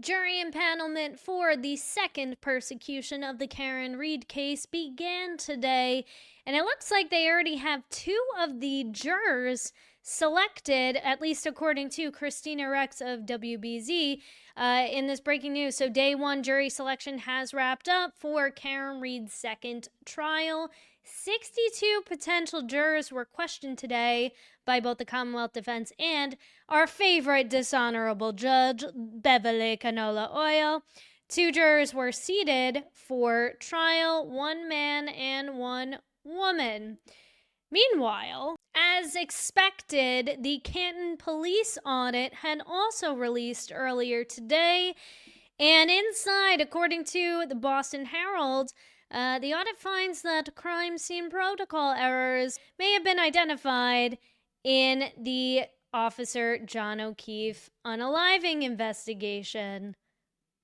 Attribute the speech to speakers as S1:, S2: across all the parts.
S1: Jury impanelment for the second persecution of the Karen Read case began today, and it looks like they already have two of the jurors selected, at least according to Christina Rex of WBZ, in this breaking news. So day one jury selection has wrapped up for Karen Read's second trial. 62 potential jurors were questioned today by both the Commonwealth Defense and our favorite dishonorable judge, Beverly Canola Oil. Two jurors were seated for trial, one man and one woman. Meanwhile, as expected, the Canton Police Audit had also released earlier today, and inside, according to the Boston Herald, the audit finds that crime scene protocol errors may have been identified in the Officer John O'Keefe unaliving investigation.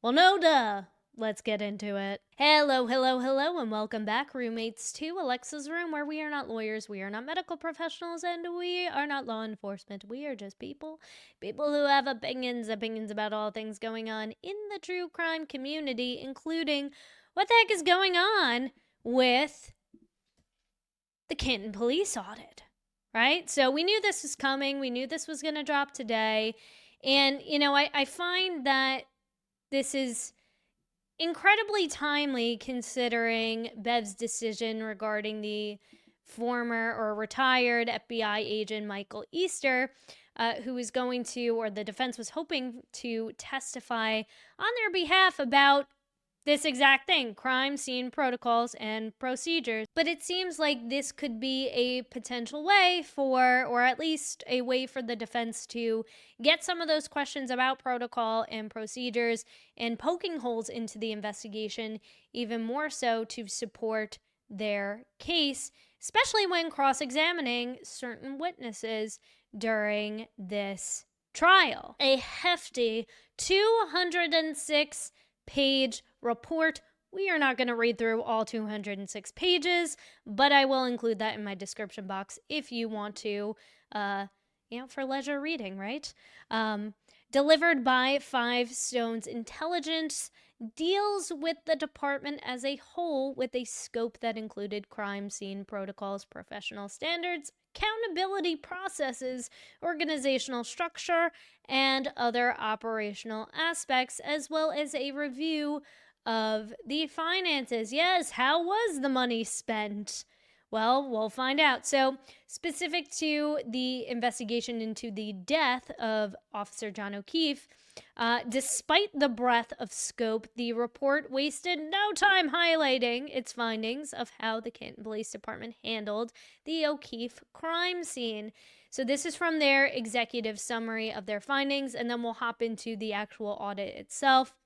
S1: Well, no duh. Let's get into it. Hello, and welcome back, roommates, to Alexasrewm, where we are not lawyers, we are not medical professionals, and we are not law enforcement. We are just people who have opinions about all things going on in the true crime community, including what the heck is going on with the Canton Police Audit, right? So we knew this was coming. We knew this was going to drop today. And, I find that this is incredibly timely considering Bev's decision regarding the former or retired FBI agent Michael Easter, who was going to, or the defense was hoping to testify on their behalf about this exact thing, crime scene protocols and procedures. But it seems like this could be a potential way for, or at least a way for the defense to get some of those questions about protocol and procedures and poking holes into the investigation, even more so to support their case, especially when cross-examining certain witnesses during this trial. A hefty 206-page report. We are not going to read through all 206 pages, but I will include that in my description box if you want to, for leisure reading, right? Delivered by Five Stones Intelligence, deals with the department as a whole with a scope that included crime scene protocols, professional standards, accountability processes, organizational structure, and other operational aspects, as well as a review of the finances. Yes, how was the money spent? Well, we'll find out. So, specific to the investigation into the death of Officer John O'Keefe, despite the breadth of scope, the report wasted no time highlighting its findings of how the Canton Police Department handled the O'Keefe crime scene. So this is from their executive summary of their findings, and then we'll hop into the actual audit itself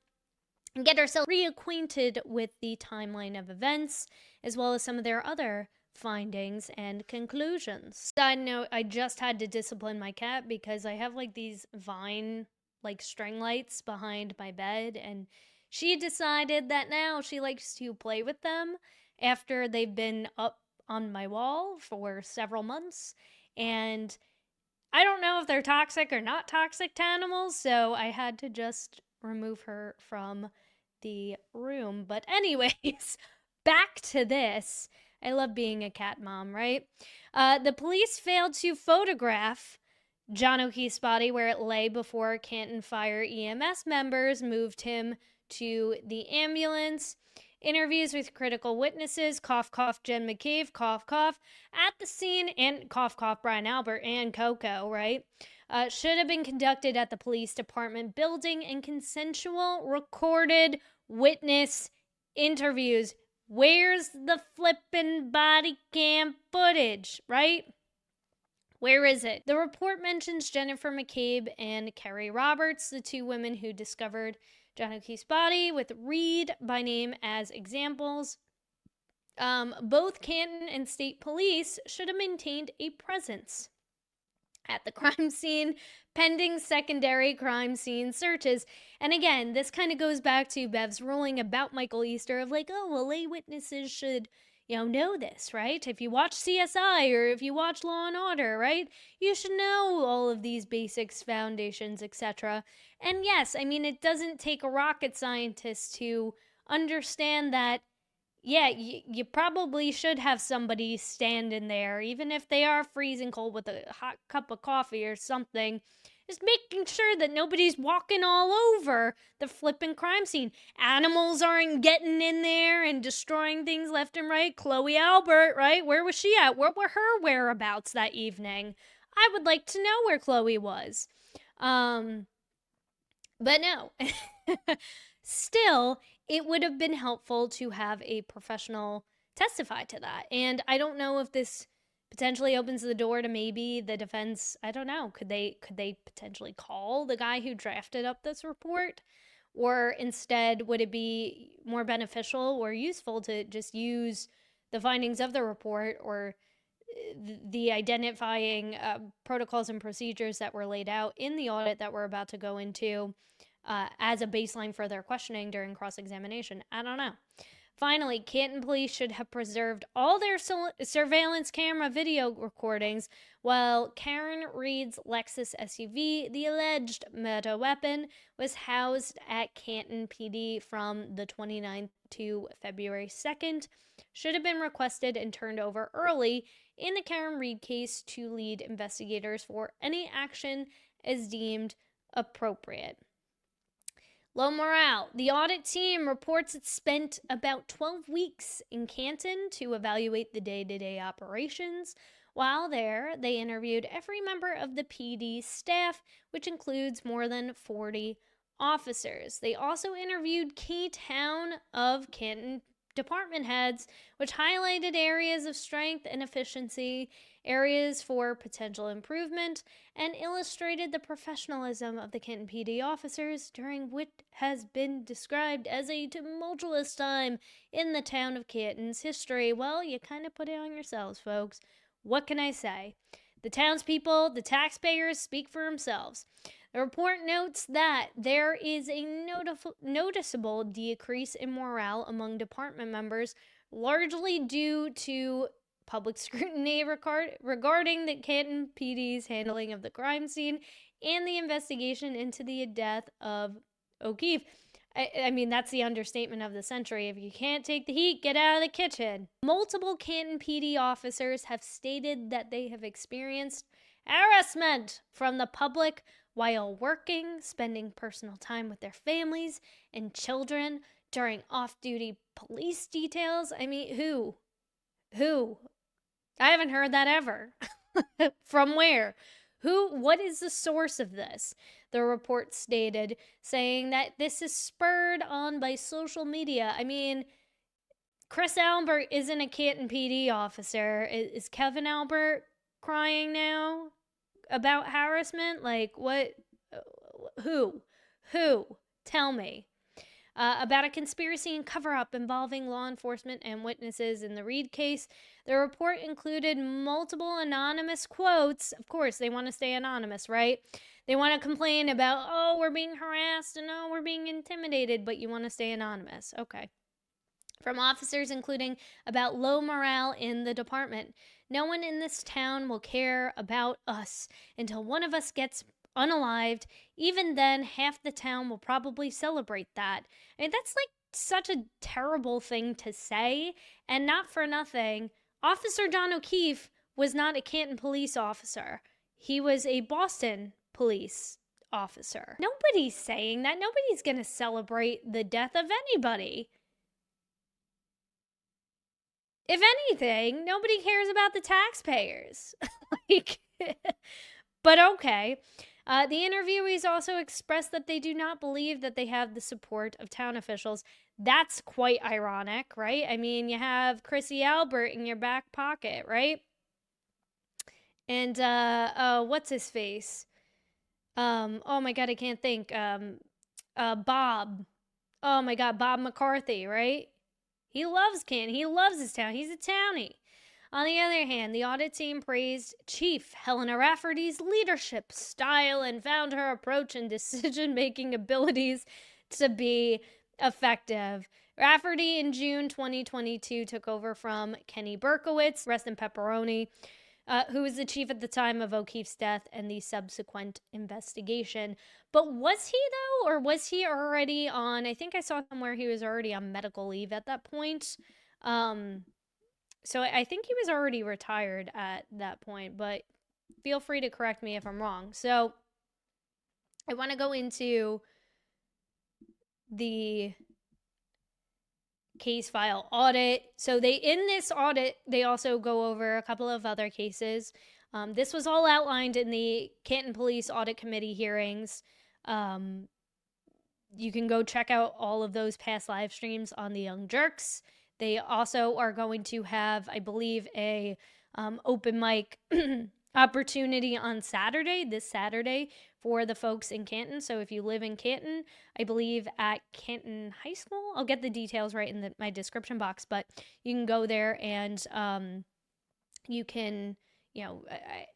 S1: and get ourselves reacquainted with the timeline of events, as well as some of their other findings and conclusions. Side note, I just had to discipline my cat because I have these vine string lights behind my bed, and she decided that now she likes to play with them after they've been up on my wall for several months. And I don't know if they're toxic or not toxic to animals, so I had to just remove her from the room. But anyways, back to this. I love being a cat mom, right? The police failed to photograph John O'Keefe's body where it lay before Canton Fire EMS members moved him to the ambulance. Interviews with critical witnesses, cough, cough, Jen McCabe, cough, cough, at the scene, and cough, cough, Brian Albert and Coco, right? Should have been conducted at the police department building, and consensual recorded witness interviews. Where's the flippin' body cam footage, right? Where is it? The report mentions Jennifer McCabe and Carrie Roberts, the two women who discovered John O'Keefe's body, with Reed by name as examples. Both Canton and state police should have maintained a presence at the crime scene pending secondary crime scene searches. And again, this kind of goes back to Bev's ruling about Michael Easter of lay witnesses should, know this, right? If you watch CSI or if you watch Law and Order, right? You should know all of these basics, foundations, etc. And yes, I mean, it doesn't take a rocket scientist to understand that, yeah, you probably should have somebody stand in there, even if they are freezing cold with a hot cup of coffee or something. Just making sure that nobody's walking all over the flippin' crime scene. Animals aren't getting in there and destroying things left and right. Chloe Albert, right? Where was she at? What were her whereabouts that evening? I would like to know where Chloe was. But no. Still, it would have been helpful to have a professional testify to that. And I don't know if this potentially opens the door to maybe the defense, I don't know, could they potentially call the guy who drafted up this report? Or instead, would it be more beneficial or useful to just use the findings of the report or the identifying protocols and procedures that were laid out in the audit that we're about to go into as a baseline for their questioning during cross-examination? I don't know. Finally, Canton Police should have preserved all their surveillance camera video recordings while Karen Read's Lexus SUV, the alleged murder weapon, was housed at Canton PD from the 29th to February 2nd. Should have been requested and turned over early in the Karen Read case to lead investigators for any action as deemed appropriate. Low morale. The audit team reports it spent about 12 weeks in Canton to evaluate the day-to-day operations. While there, they interviewed every member of the PD staff, which includes more than 40 officers. They also interviewed key town of Canton department heads, which highlighted areas of strength and efficiency, areas for potential improvement, and illustrated the professionalism of the Canton PD officers during what has been described as a tumultuous time in the town of Canton's history. Well, you kind of put it on yourselves, folks. What can I say? The townspeople, the taxpayers speak for themselves. The report notes that there is a noticeable decrease in morale among department members, largely due to public scrutiny regarding the Canton PD's handling of the crime scene and the investigation into the death of O'Keefe. I mean, that's the understatement of the century. If you can't take the heat, get out of the kitchen. Multiple Canton PD officers have stated that they have experienced harassment from the public while working, spending personal time with their families and children during off-duty police details. I mean, who? I haven't heard that ever. From where? What is the source of this? The report stated, saying that this is spurred on by social media. I mean, Chris Albert isn't a Canton PD officer. Is Kevin Albert crying now about harassment? Like, what? Who? Tell me. About a conspiracy and cover-up involving law enforcement and witnesses in the Read case. The report included multiple anonymous quotes. Of course, they want to stay anonymous, right? They want to complain about, oh, we're being harassed and oh, we're being intimidated, but you want to stay anonymous. Okay. From officers, including about low morale in the department. No one in this town will care about us until one of us gets unalived. Even then, half the town will probably celebrate that. I mean, that's like such a terrible thing to say. And not for nothing, Officer John O'Keefe was not a Canton police officer. He was a Boston police officer. Nobody's saying that. Nobody's going to celebrate the death of anybody. If anything, nobody cares about the taxpayers. But okay. The interviewees also expressed that they do not believe that they have the support of town officials. That's quite ironic, right? I mean, you have Chrissy Albert in your back pocket, right? And, what's his face? Oh my God, I can't think. Bob. Oh my God, Bob McCarthy, right? He loves Canton. He loves his town. He's a townie. On the other hand, the audit team praised Chief Helena Rafferty's leadership style and found her approach and decision-making abilities to be effective. Rafferty in June 2022 took over from Kenny Berkowitz, rest in pepperoni, who was the chief at the time of O'Keefe's death and the subsequent investigation. But was he, though, or was he already on, I think I saw somewhere he was already on medical leave at that point. So I think he was already retired at that point, but feel free to correct me if I'm wrong. So I want to go into the case file audit. So in this audit, they also go over a couple of other cases. This was all outlined in the Canton Police Audit Committee hearings. You can go check out all of those past live streams on the Young Jerks. They also are going to have, I believe, a open mic opportunity on Saturday, this Saturday, for the folks in Canton. So if you live in Canton, I believe at Canton High School, I'll get the details right in my description box, but you can go there and you can,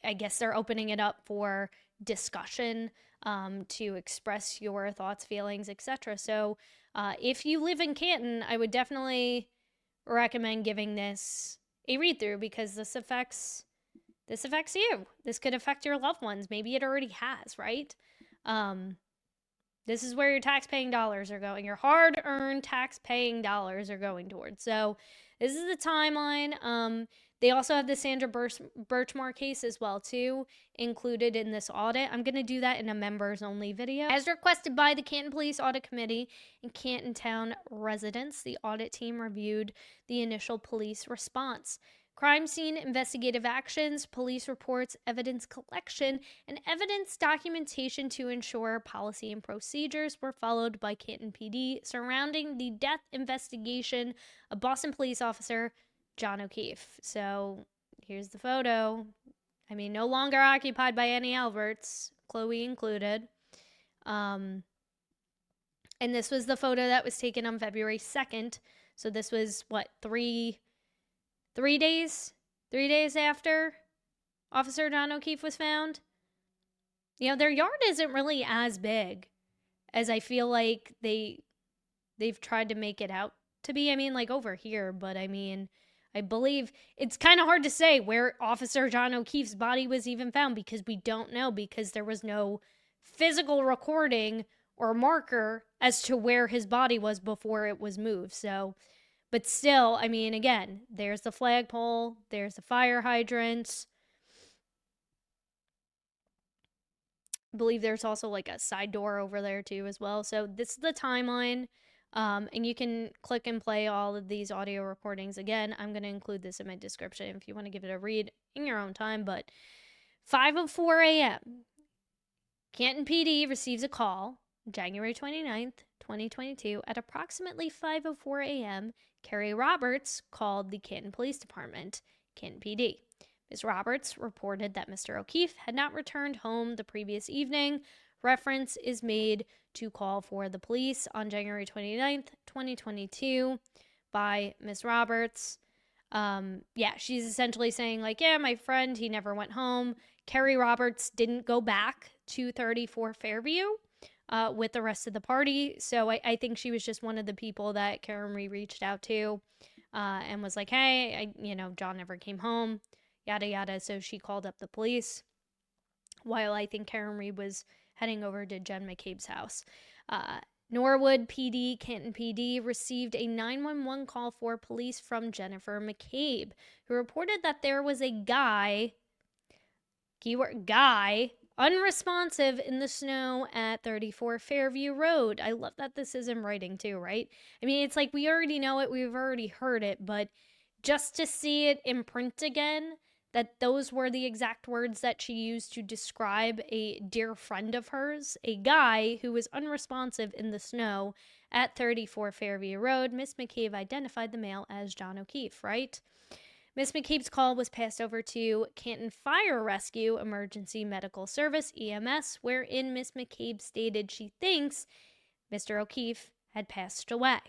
S1: I guess they're opening it up for discussion to express your thoughts, feelings, etc. So if you live in Canton, I would definitely recommend giving this a read through, because this affects you. This could affect your loved ones. Maybe it already has, right? This is where your tax-paying dollars are going. Your hard-earned tax-paying dollars are going towards. So this is the timeline. They also have the Sandra Birchmore case as well, too, included in this audit. I'm going to do that in a members-only video. As requested by the Canton Police Audit Committee and Canton Town residents, the audit team reviewed the initial police response. Crime scene investigative actions, police reports, evidence collection, and evidence documentation to ensure policy and procedures were followed by Canton PD surrounding the death investigation of Boston police officer John O'Keefe. So here's the photo. I mean, no longer occupied by any Alberts, Chloe included. And this was the photo that was taken on February 2nd. So this was, what, three days after Officer John O'Keefe was found. Their yard isn't really as big as I feel like they've tried to make it out to be. I mean, like over here, but I mean, I believe it's kind of hard to say where Officer John O'Keefe's body was even found, because we don't know, because there was no physical recording or marker as to where his body was before it was moved. So, but still, I mean, again, there's the flagpole, there's the fire hydrant. I believe there's also like a side door over there too as well. So this is the timeline. And you can click and play all of these audio recordings. Again, I'm going to include this in my description if you want to give it a read in your own time. But 5:04 a.m., Canton PD receives a call, January 29th, 2022, at approximately 5:04 a.m., Carrie Roberts called the Canton Police Department, Canton PD. Ms. Roberts reported that Mr. O'Keefe had not returned home the previous evening. Reference is made to call for the police on January 29th, 2022 by Ms. Roberts. She's essentially saying, like, yeah, my friend, he never went home. Carrie Roberts didn't go back to 34 Fairview with the rest of the party. So I think she was just one of the people that Karen Read reached out to and was like, hey, John never came home, yada, yada. So she called up the police, while I think Karen Read was heading over to Jen McCabe's house. Norwood PD, Canton PD, received a 911 call for police from Jennifer McCabe, who reported that there was a guy, keyword guy, unresponsive in the snow at 34 Fairview Road. I love that this is in writing too, right? I mean, it's like we already know it, we've already heard it, but just to see it in print again, that those were the exact words that she used to describe a dear friend of hers, a guy who was unresponsive in the snow at 34 Fairview Road. Miss McCabe identified the male as John O'Keefe, right? Miss McCabe's call was passed over to Canton Fire Rescue Emergency Medical Service, EMS, wherein Miss McCabe stated she thinks Mr. O'Keefe had passed away.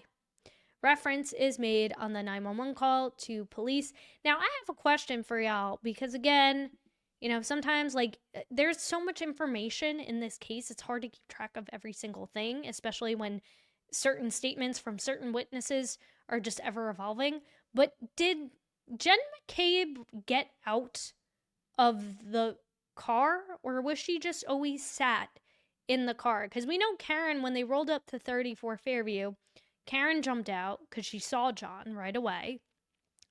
S1: Reference is made on the 911 call to police. Now, I have a question for y'all, because again, sometimes there's so much information in this case, it's hard to keep track of every single thing, especially when certain statements from certain witnesses are just ever evolving. But did Jen McCabe get out of the car, or was she just always sat in the car? Because we know Karen, when they rolled up to 34 Fairview, Karen jumped out because she saw John right away.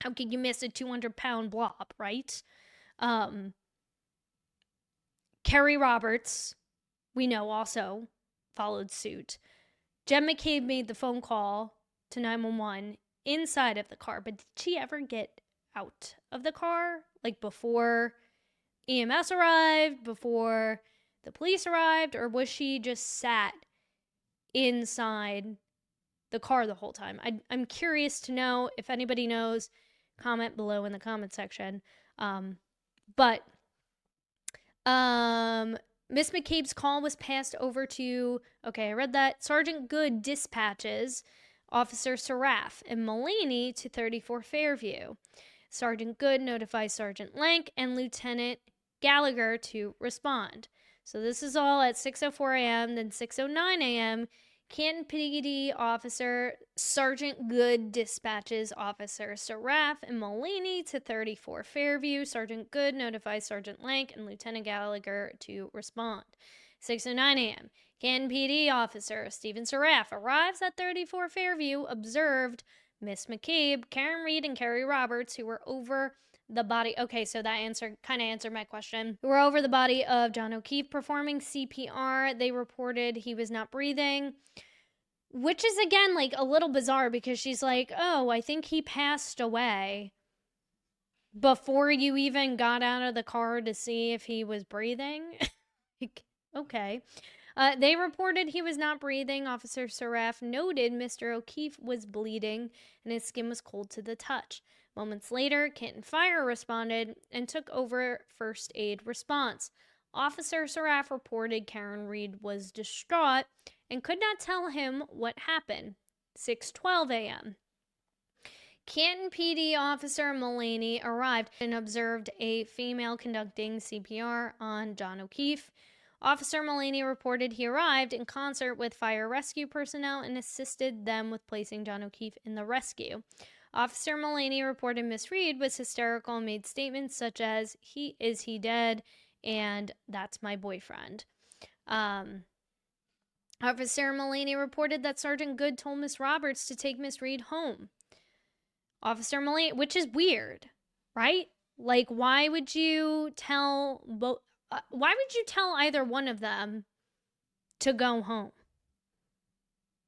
S1: How could you miss a 200-pound blob, right? Kerry Roberts, we know, also followed suit. Jen McCabe made the phone call to 911 inside of the car, but did she ever get out of the car? Like before EMS arrived, before the police arrived, or was she just sat inside the car the whole time? I'm curious to know. If anybody knows, comment below in the comment section. Miss McCabe's call was passed over to, okay, I read that, Sergeant Good dispatches Officer Saraf and Mulaney to 34 Fairview. Sergeant Good notifies Sergeant Lank and Lieutenant Gallagher to respond. So this is all at 6:04 a.m. Then 6:09 a.m. Canton PD Officer Sergeant Good dispatches Officer Saraf and Mulaney to 34 Fairview. Sergeant Good notifies Sergeant Lank and Lieutenant Gallagher to respond. 6:09 a.m. Canton PD Officer Stephen Saraf arrives at 34 Fairview, observed Miss McCabe, Karen Read, and Kerry Roberts, who were over the body. Okay, so that kind of answered my question. Who were over the body of John O'Keefe performing CPR. They reported he was not breathing, which is, again, like a little bizarre because she's like, oh, I think he passed away before you even got out of the car to see if he was breathing. Okay. They reported he was not breathing. Officer Saraf noted Mr. O'Keefe was bleeding and his skin was cold to the touch. Moments later, Canton Fire responded and took over first aid response. Officer Saraf reported Karen Read was distraught and could not tell him what happened. 6:12 a.m. Canton PD Officer Mulaney arrived and observed a female conducting CPR on John O'Keefe. Officer Mulaney reported he arrived in concert with fire rescue personnel and assisted them with placing John O'Keefe in the rescue. Officer Mulaney reported Miss Read was hysterical and made statements such as, "Is he dead?" and "That's my boyfriend." Officer Mulaney reported that Sergeant Good told Miss Roberts to take Miss Read home. Officer Mulaney, which is weird, right? Like, why would you tell either one of them to go home?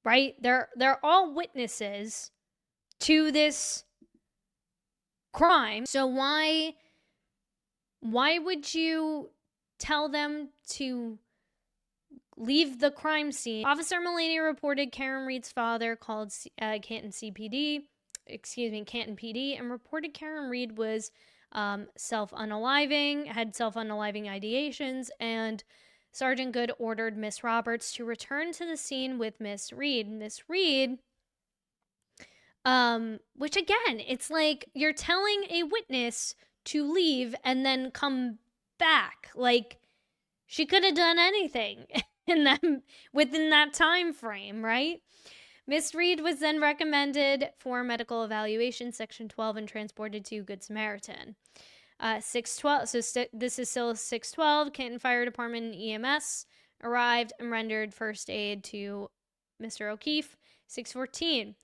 S1: Right? They're all witnesses to this crime. So why would you tell them to leave the crime scene? Officer Mulaney reported Karen Read's father called Canton PD, and reported Karen Read was had self-unaliving ideations, and Sergeant Good ordered Miss Roberts to return to the scene with Miss Read. Miss Read, which again, it's like you're telling a witness to leave and then come back. Like, she could have done anything within that time frame, right? Miss Read was then recommended for medical evaluation, Section 12, and transported to Good Samaritan. 6:12. So this is still 6:12. Canton Fire Department and EMS arrived and rendered first aid to Mr. O'Keefe. 6:14.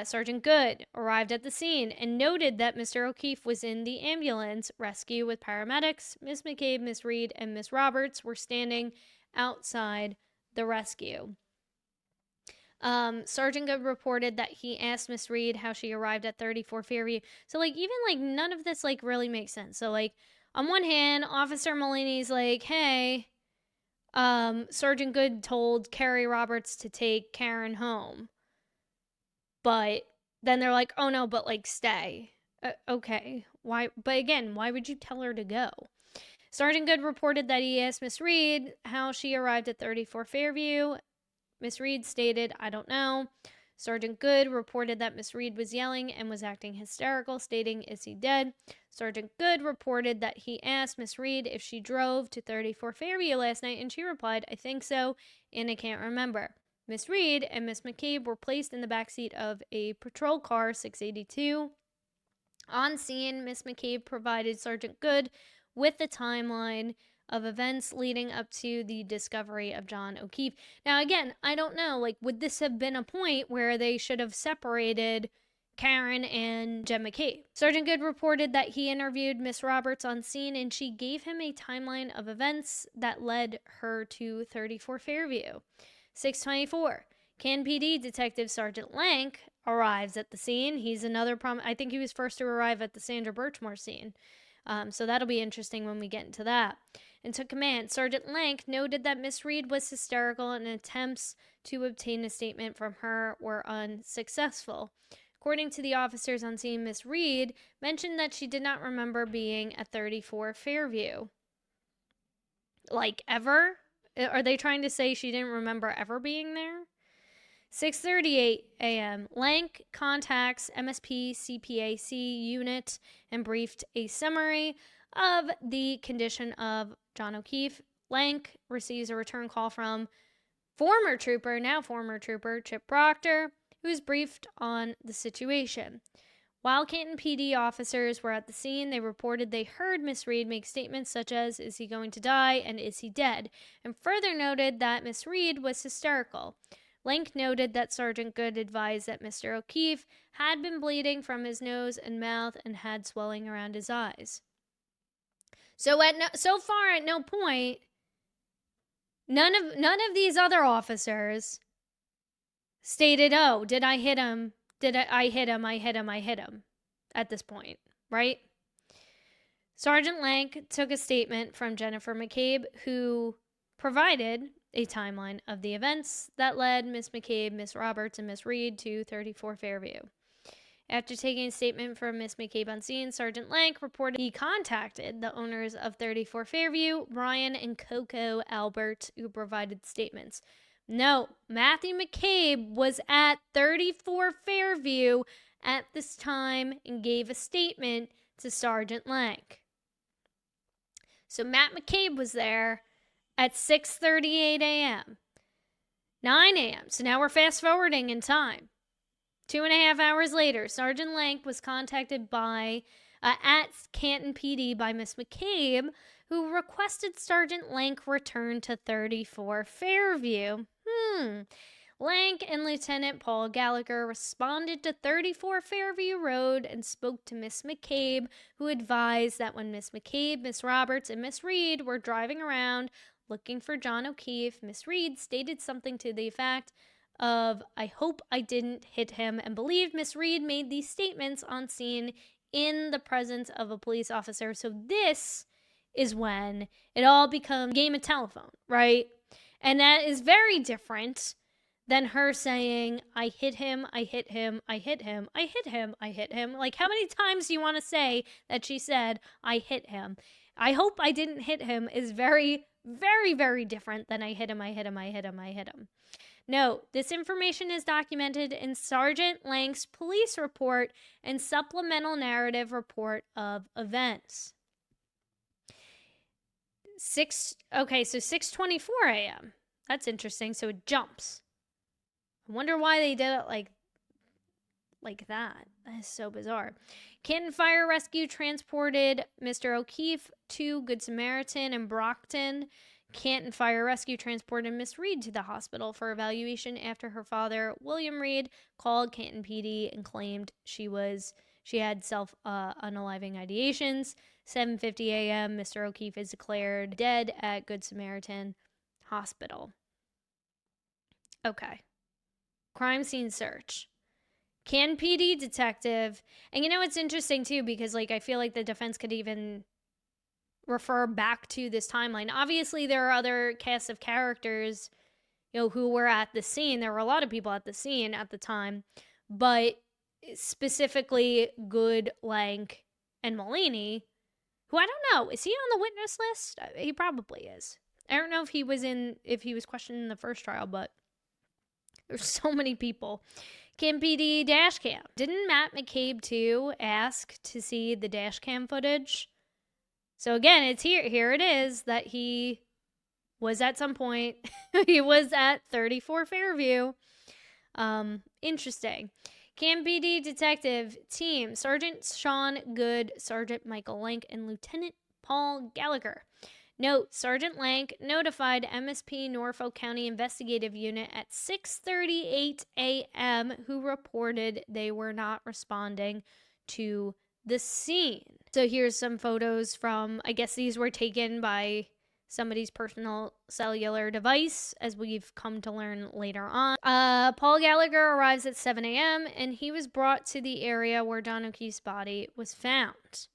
S1: Sergeant Good arrived at the scene and noted that Mr. O'Keefe was in the ambulance rescue with paramedics. Miss McCabe, Miss Read, and Miss Roberts were standing outside the rescue. Sergeant Good reported that he asked Miss Read how she arrived at 34 Fairview. So, like, even, like, none of this, like, really makes sense. So, like, on one hand, Officer Mulaney's like, hey, Sergeant Good told Kerry Roberts to take Karen home. But then they're like, oh, no, but, like, stay. Okay. Why? But again, why would you tell her to go? Sergeant Good reported that he asked Miss Read how she arrived at 34 Fairview. Miss Read stated, I don't know. Sergeant Good reported that Miss Read was yelling and was acting hysterical, stating, is he dead? Sergeant Good reported that he asked Miss Read if she drove to 34 Fairview last night, and she replied, I think so, and I can't remember. Miss Reed and Miss McCabe were placed in the backseat of a patrol car 682. On scene, Miss McCabe provided Sergeant Good with the timeline of events leading up to the discovery of John O'Keefe. Now, again, I don't know, like, would this have been a point where they should have separated Karen and Jen McCabe? Sergeant Good reported that he interviewed Miss Roberts on scene and she gave him a timeline of events that led her to 34 Fairview. 624. Canton PD Detective Sergeant Lank arrives at the scene. He's another I think he was first to arrive at the Sandra Birchmore scene. So that'll be interesting when we get into that. And took command. Sergeant Lank noted that Miss Reed was hysterical and attempts to obtain a statement from her were unsuccessful. According to the officers on scene, Miss Reed mentioned that she did not remember being at 34 Fairview. Like, ever? Are they trying to say she didn't remember ever being there? 6:38 a.m. Lank contacts MSP CPAC unit and briefed a summary of the condition of John O'Keefe. Lank receives a return call from now former trooper Chip Proctor, who is briefed on the situation. While Canton PD officers were at the scene, they reported they heard Miss Reed make statements such as, "Is he going to die?" and "Is he dead?" and further noted that Miss Reed was hysterical. Lank noted that Sergeant Good advised that Mr. O'Keefe had been bleeding from his nose and mouth and had swelling around his eyes. So far at no point, none of these other officers stated, "Oh, did I hit him? I hit him at this point," right? Sergeant Lank took a statement from Jennifer McCabe, who provided a timeline of the events that led Miss McCabe, Miss Roberts, and Miss Reed to 34 Fairview. After taking a statement from Miss McCabe on scene, Sergeant Lank reported he contacted the owners of 34 Fairview, Brian and Coco Albert, who provided statements. No, Matthew McCabe was at 34 Fairview at this time and gave a statement to Sergeant Lank. So Matt McCabe was there at 6:38 a.m. 9 a.m. So now we're fast forwarding in time. 2.5 hours later, Sergeant Lank was contacted by at Canton PD by Miss McCabe, who requested Sergeant Lank return to 34 Fairview. Lank and Lieutenant Paul Gallagher responded to 34 Fairview Road and spoke to Miss McCabe, who advised that when Miss McCabe, Miss Roberts, and Miss Reed were driving around looking for John O'Keefe, Miss Reed stated something to the effect of, "I hope I didn't hit him," and believed Miss Reed made these statements on scene in the presence of a police officer. So this is when it all becomes a game of telephone, right? And that is very different than her saying, "I hit him, I hit him, I hit him, I hit him, I hit him." Like, how many times do you want to say that she said, "I hit him"? "I hope I didn't hit him" is very, very, very different than "I hit him, I hit him, I hit him, I hit him." No, this information is documented in Sergeant Lank's police report and supplemental narrative report of events. 6:24 a.m. That's interesting. So it jumps. I wonder why they did it like that. That is so bizarre. Canton Fire Rescue transported Mr. O'Keefe to Good Samaritan in Brockton. Canton Fire Rescue transported Miss Reed to the hospital for evaluation after her father, William Reed, called Canton PD and claimed she had self-unaliving ideations. 7:50 a.m., Mr. O'Keefe is declared dead at Good Samaritan Hospital. Okay. Crime scene search. Canton PD detective, and it's interesting too because I feel like the defense could even refer back to this timeline. Obviously, there are other casts of characters, who were at the scene. There were a lot of people at the scene at the time, but specifically Good, Lank, and Mullaney, who I don't know, is he on the witness list? He probably is. I don't know if he was questioned in the first trial, but there's so many people. Canton PD dash cam. Didn't Matt McCabe too ask to see the dash cam footage? So again, it's here it is that he was at some point. He was at 34 Fairview. Interesting. Canton PD detective team, Sergeant Sean Good, Sergeant Michael Lank, and Lieutenant Paul Gallagher. Note, Sergeant Lank notified MSP Norfolk County Investigative Unit at 6:38 a.m. who reported they were not responding to the scene. So here's some photos from, I guess these were taken by somebody's personal cellular device, as we've come to learn later on. Paul Gallagher arrives at 7 a.m. and he was brought to the area where John O'Keefe's body was found.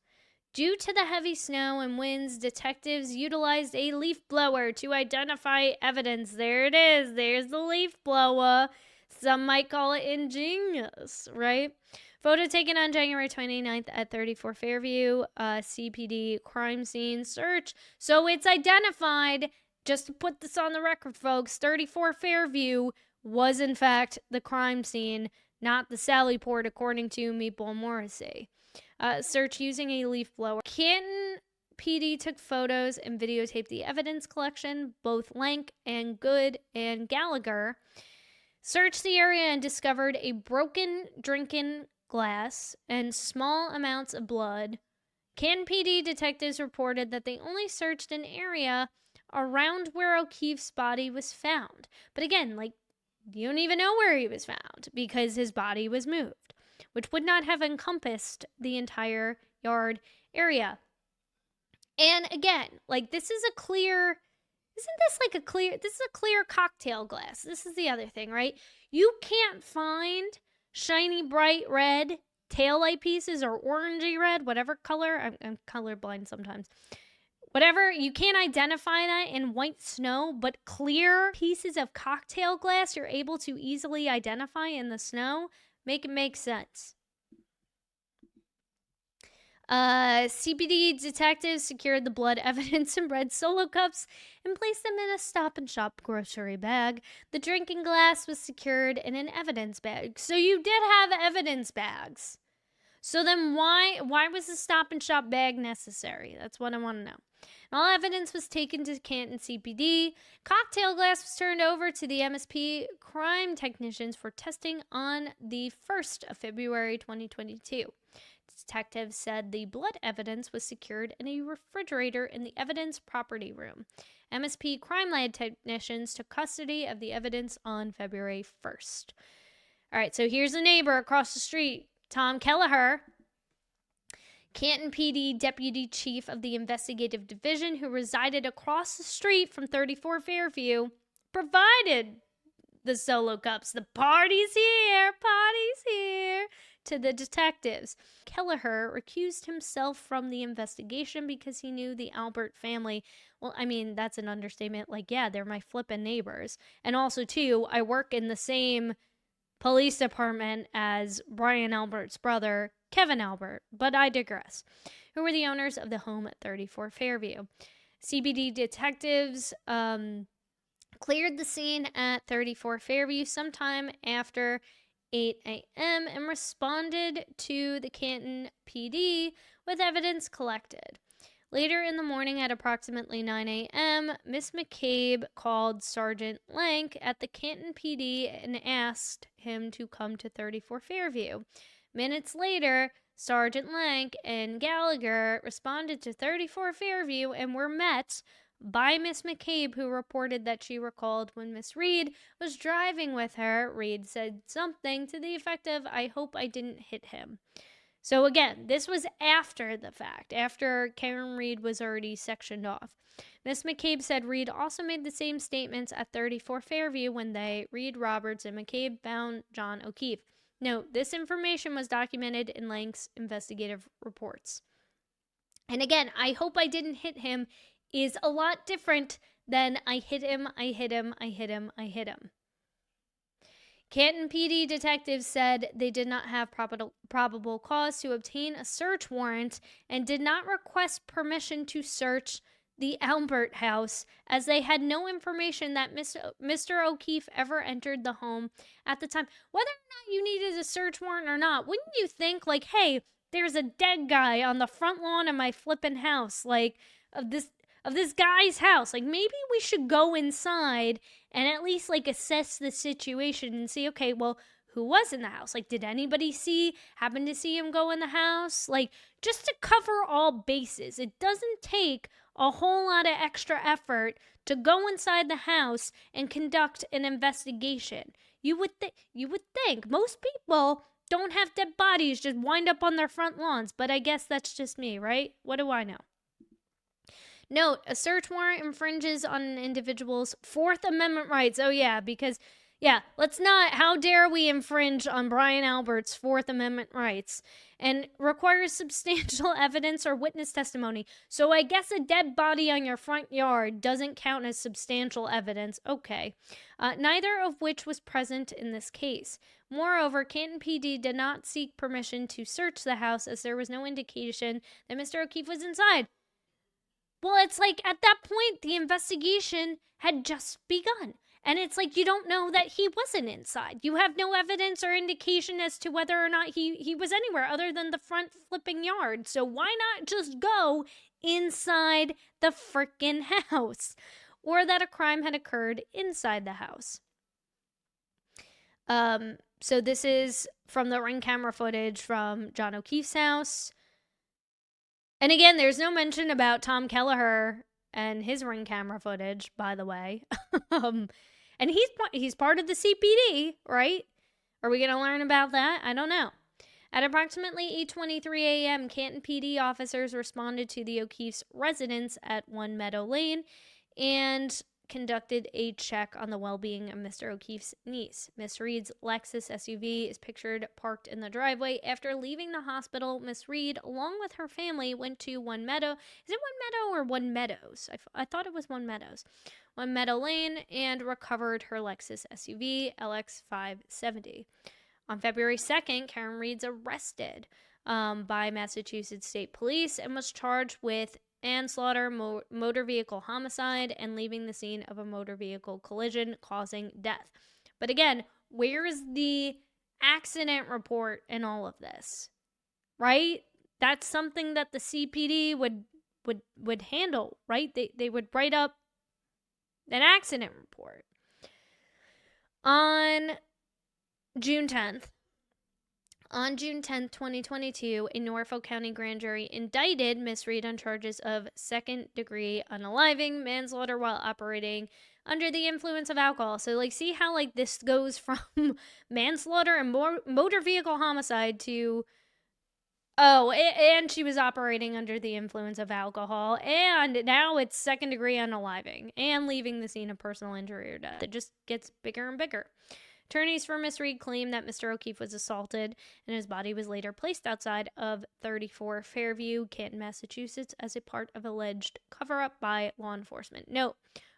S1: Due to the heavy snow and winds, detectives utilized a leaf blower to identify evidence. There it is. There's the leaf blower. Some might call it ingenious, right? Photo taken on January 29th at 34 Fairview, CPD crime scene search. So it's identified, just to put this on the record, folks, 34 Fairview was in fact the crime scene, not the Sallyport, according to Meatball Morrissey. Search using a leaf blower. Canton PD took photos and videotaped the evidence collection. Both Lank and Good and Gallagher searched the area and discovered a broken drinking glass and small amounts of blood. Canton PD detectives reported that they only searched an area around where O'Keefe's body was found. But again, you don't even know where he was found because his body was moved, which would not have encompassed the entire yard area. And again, this is a clear cocktail glass. This is the other thing, right? You can't find shiny, bright red taillight pieces or orangey red, whatever color. I'm colorblind sometimes. Whatever, you can't identify that in white snow, but clear pieces of cocktail glass you're able to easily identify in the snow. Make it make sense. CPD detectives secured the blood evidence in red Solo cups and placed them in a Stop and Shop grocery bag. The drinking glass was secured in an evidence bag. So you did have evidence bags. So then why was the Stop and Shop bag necessary? That's what I want to know. All evidence was taken to Canton CPD. Cocktail glass was turned over to the MSP crime technicians for testing on the 1st of February 2022. Detectives said the blood evidence was secured in a refrigerator in the evidence property room. MSP crime lab technicians took custody of the evidence on February 1st. All right, so here's a neighbor across the street, Tom Kelleher, Canton PD Deputy Chief of the Investigative Division, who resided across the street from 34 Fairview, provided the Solo cups. The party's here, to the detectives. Kelleher recused himself from the investigation because he knew the Albert family. Well, I mean, that's an understatement. Yeah, they're my flippin' neighbors. And also, too, I work in the same police department as Brian Albert's brother, Kevin Albert, but I digress, who were the owners of the home at 34 Fairview. CBD detectives cleared the scene at 34 Fairview sometime after 8 a.m. and responded to the Canton PD with evidence collected. Later in the morning at approximately 9 a.m., Miss McCabe called Sergeant Lank at the Canton PD and asked him to come to 34 Fairview. Minutes later, Sergeant Lank and Gallagher responded to 34 Fairview and were met by Miss McCabe, who reported that she recalled when Miss Reed was driving with her. Reed said something to the effect of, "I hope I didn't hit him." So again, this was after the fact, after Karen Read was already sectioned off. Miss McCabe said Reed also made the same statements at 34 Fairview when they, Reed, Roberts, and McCabe, found John O'Keefe. Note, this information was documented in Lank's investigative reports. And again, I hope I didn't hit him is a lot different than I hit him. Canton PD detectives said they did not have probable cause to obtain a search warrant and did not request permission to search the Albert house, as they had no information that Mr. O'Keefe ever entered the home at the time. Whether or not you needed a search warrant or not, wouldn't you think, hey, there's a dead guy on the front lawn of my flippin' house, of of this guy's house. Like, maybe we should go inside and at least, like, assess the situation and see, okay, well, who was in the house? Like, did anybody happen to see him go in the house? Like, just to cover all bases. It doesn't take a whole lot of extra effort to go inside the house and conduct an investigation. You would think most people don't have dead bodies just wind up on their front lawns, but I guess that's just me, right? What do I know? Note, a search warrant infringes on an individual's Fourth Amendment rights. Oh yeah, because how dare we infringe on Brian Albert's Fourth Amendment rights, and requires substantial evidence or witness testimony. So I guess a dead body on your front yard doesn't count as substantial evidence. Okay. Neither of which was present in this case. Moreover, Canton PD did not seek permission to search the house as there was no indication that Mr. O'Keefe was inside. Well, it's like at that point, the investigation had just begun. And it's like you don't know that he wasn't inside. You have no evidence or indication as to whether or not he was anywhere other than the front flipping yard. So why not just go inside the frickin' house? Or that a crime had occurred inside the house. So this is from the ring camera footage from John O'Keefe's house. And again, there's no mention about Tom Kelleher and his ring camera footage, by the way. And he's part of the CPD, right? Are we going to learn about that? I don't know. At approximately 8:23 a.m., Canton PD officers responded to the O'Keefe's residence at 1 Meadow Lane and conducted a check on the well-being of Mr. O'Keefe's niece. Miss Read's Lexus SUV is pictured parked in the driveway. After leaving the hospital, Miss Read, along with her family, went to 1 Meadow. Is it 1 Meadow or 1 Meadows? I thought it was 1 Meadows. 1 Meadow Lane, and recovered her Lexus SUV, LX570. On February 2nd, Karen Read's arrested by Massachusetts State Police and was charged with manslaughter, motor vehicle homicide, and leaving the scene of a motor vehicle collision causing death. But again, where is the accident report in all of this? Right? That's something that the CPD would handle, right? They would write up an accident report. On June 10th, 2022, a Norfolk County grand jury indicted Miss Read on charges of second-degree unaliving, manslaughter while operating under the influence of alcohol. So, like, see how, like, this goes from manslaughter and motor vehicle homicide to, and she was operating under the influence of alcohol, and now it's second-degree unaliving and leaving the scene of personal injury or death. It just gets bigger and bigger. Attorneys for Miss Read claim that Mr. O'Keefe was assaulted and his body was later placed outside of 34 Fairview, Canton, Massachusetts, as a part of alleged cover-up by law enforcement. Note,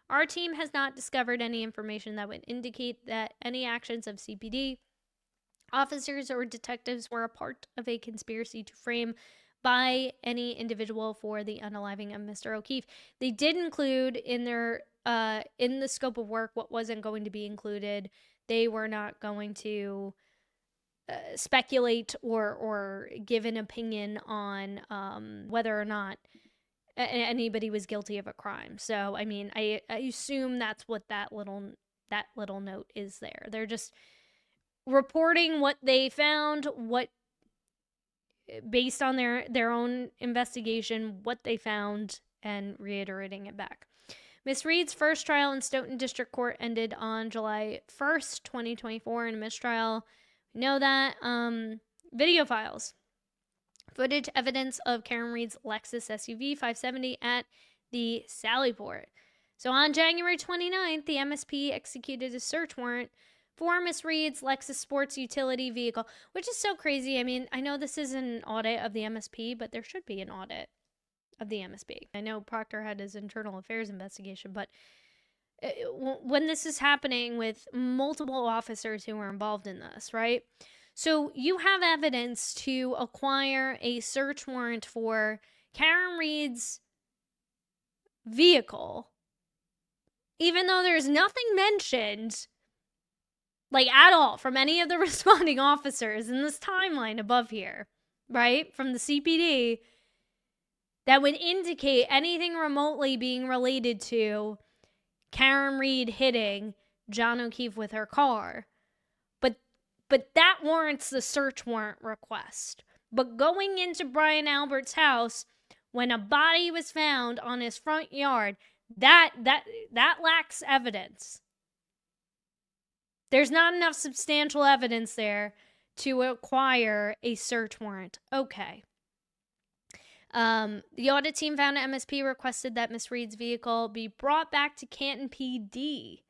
S1: our team has not discovered any information that would indicate that any actions of CPD officers or detectives were a part of a conspiracy to frame by any individual for the unaliving of Mr. O'Keefe. They did include in their in the scope of work what wasn't going to be included. They were not going to speculate or give an opinion on whether or not anybody was guilty of a crime. So, I mean, I assume that's what that little note is there. They're just reporting what they found, based on their own investigation, what they found, and reiterating it back. Miss Read's first trial in Stoughton District Court ended on July 1st, 2024 in a mistrial. We know that. Video files. Footage evidence of Karen Read's Lexus SUV 570 at the Sallyport. So on January 29th, the MSP executed a search warrant for Miss Read's Lexus sports utility vehicle, which is so crazy. I mean, I know this isn't an audit of the MSP, but there should be an audit of the MSP. I know Proctor had his internal affairs investigation, but when this is happening with multiple officers who are involved in this, right? So you have evidence to acquire a search warrant for Karen Read's vehicle, even though there's nothing mentioned, like, at all from any of the responding officers in this timeline above here, right? From the CPD. that would indicate anything remotely being related to Karen Read hitting John O'Keefe with her car. But that warrants the search warrant request. But going into Brian Albert's house when a body was found on his front yard, that lacks evidence. There's not enough substantial evidence there to acquire a search warrant. Okay. The audit team found MSP requested that Miss Read's vehicle be brought back to Canton PD.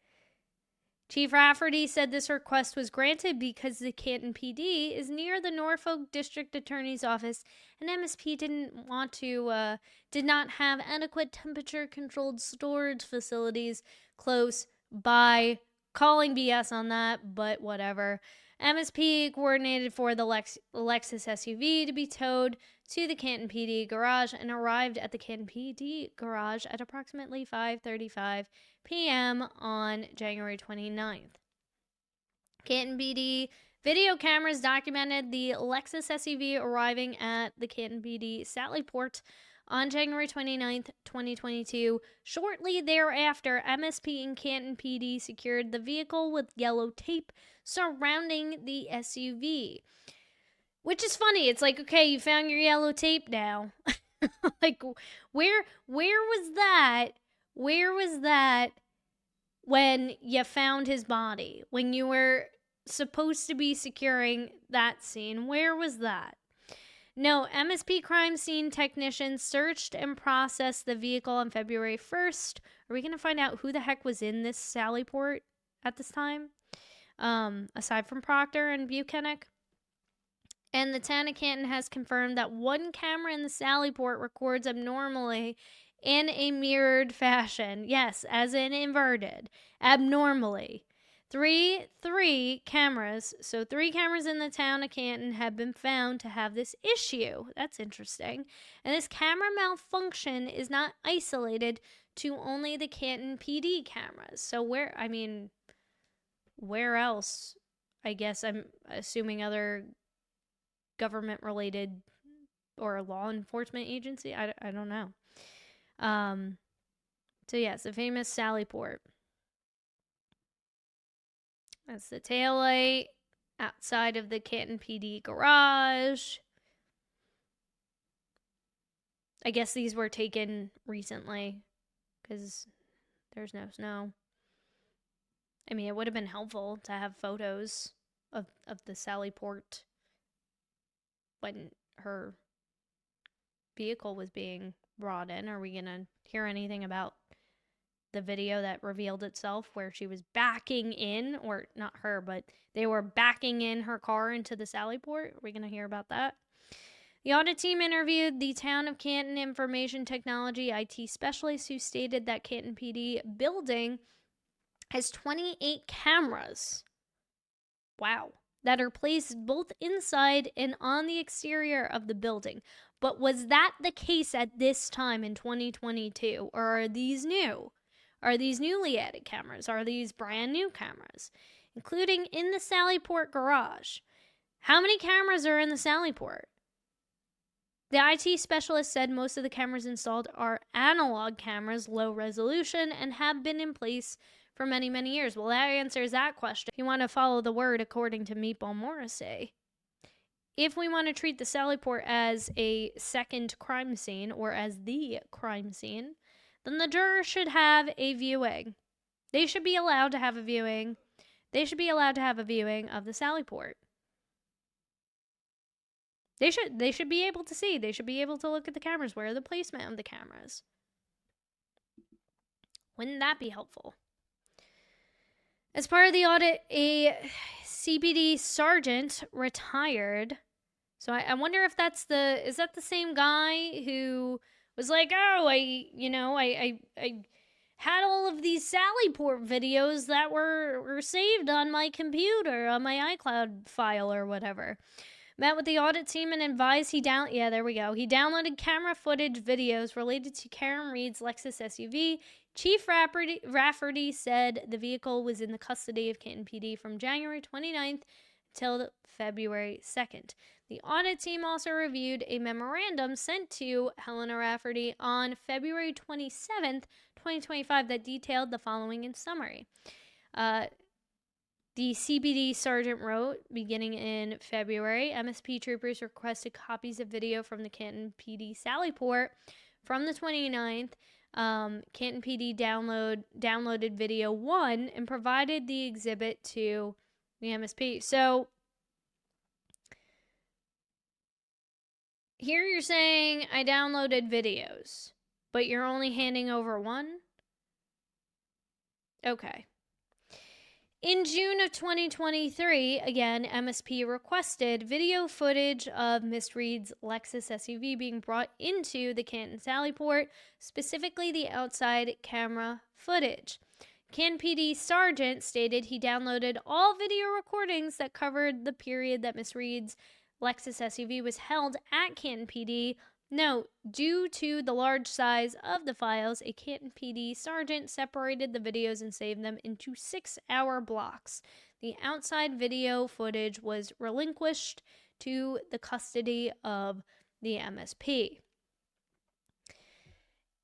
S1: Chief Rafferty said this request was granted because the Canton PD is near the Norfolk District Attorney's Office, and MSP did not have adequate temperature-controlled storage facilities close by. Calling BS on that, but whatever. MSP coordinated for the Lexus SUV to be towed to the Canton PD garage and arrived at the Canton PD garage at approximately 5:35 p.m. on January 29th. Canton PD video cameras documented the Lexus SUV arriving at the Canton PD Sallyport on January 29th, 2022. Shortly thereafter, MSP and Canton PD secured the vehicle with yellow tape surrounding the SUV. Which is funny. It's like, okay, you found your yellow tape now. Like, where was that? Where was that when you found his body? When you were supposed to be securing that scene? Where was that? No, MSP crime scene technicians searched and processed the vehicle on February 1st. Are we going to find out who the heck was in this Sallyport at this time? Aside from Proctor and Buchanan? And the town of Canton has confirmed that one camera in the Sallyport records abnormally in a mirrored fashion. Yes, as in inverted. Abnormally. Three cameras, so 3 cameras in the town of Canton have been found to have this issue. That's interesting. And this camera malfunction is not isolated to only the Canton PD cameras. So where else? I guess I'm assuming other government-related or law enforcement agency. I don't know. So yes, the famous Sallyport. That's the taillight outside of the Canton PD garage. I guess these were taken recently because there's no snow. I mean, it would have been helpful to have photos of the Sallyport when her vehicle was being brought in. Are we going to hear anything about the video that revealed itself where she was backing in, or not her, but they were backing in her car into the Sallyport? Are we going to hear about that? The audit team interviewed the town of Canton information technology IT specialist who stated that Canton PD building has 28 cameras. Wow. That are placed both inside and on the exterior of the building. But was that the case at this time in 2022? Or are these new? Are these newly added cameras? Are these brand new cameras? Including in the Sallyport garage. How many cameras are in the Sallyport? The IT specialist said most of the cameras installed are analog cameras, low resolution, and have been in place for many, many years. Well, that answers that question. If you want to follow the word according to Meatball Morrissey. If we want to treat the Sallyport as a second crime scene or as the crime scene, then the jurors should have a viewing. They should be allowed to have a viewing. They should be allowed to have a viewing of the Sallyport. They should be able to see. They should be able to look at the cameras. Where are the placement of the cameras? Wouldn't that be helpful? As part of the audit, a CPD sergeant retired. So I wonder if is that the same guy who was like, oh, I had all of these Sallyport videos that were saved on my computer, on my iCloud file or whatever. Met with the audit team and advised he downloaded camera footage videos related to Karen Read's Lexus SUV. Chief Rafferty said the vehicle was in the custody of Canton PD from January 29th till February 2nd. The audit team also reviewed a memorandum sent to Helena Rafferty on February 27th, 2025 that detailed the following in summary. The CPD sergeant wrote, beginning in February, MSP troopers requested copies of video from the Canton PD Sallyport from the 29th. Canton PD downloaded video 1 and provided the exhibit to the MSP. So here you're saying I downloaded videos, but you're only handing over 1? Okay. In June of 2023, again, MSP requested video footage of Miss Read's Lexus SUV being brought into the Canton Sallyport, specifically the outside camera footage. Canton PD Sergeant stated he downloaded all video recordings that covered the period that Miss Read's Lexus SUV was held at Canton PD. Note, due to the large size of the files, a Canton PD sergeant separated the videos and saved them into 6-hour blocks. The outside video footage was relinquished to the custody of the MSP.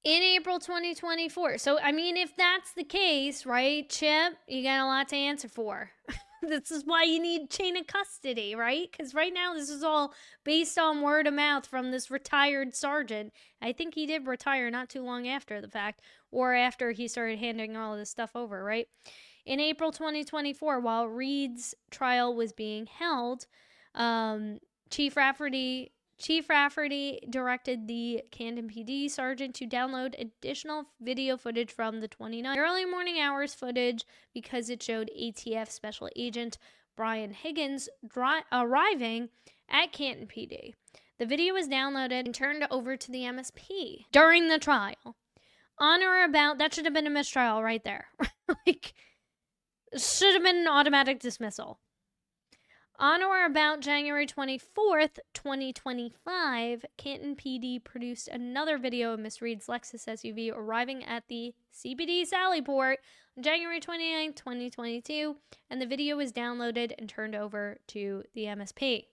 S1: In April 2024, so I mean, if that's the case, right, Chip, you got a lot to answer for. This is why you need chain of custody, right? Because right now this is all based on word of mouth from this retired sergeant. I think he did retire not too long after the fact, or after he started handing all this stuff over, right? In April 2024, while Read's trial was being held, Chief Rafferty directed the Canton PD sergeant to download additional video footage from the 29th early morning hours footage because it showed ATF Special Agent Brian Higgins arriving at Canton PD. The video was downloaded and turned over to the MSP during the trial. On or about, that should have been a mistrial right there. Like, should have been an automatic dismissal. On or about January 24th, 2025, Canton PD produced another video of Miss Read's Lexus SUV arriving at the CPD Sallyport on January 29th, 2022, and the video was downloaded and turned over to the MSP.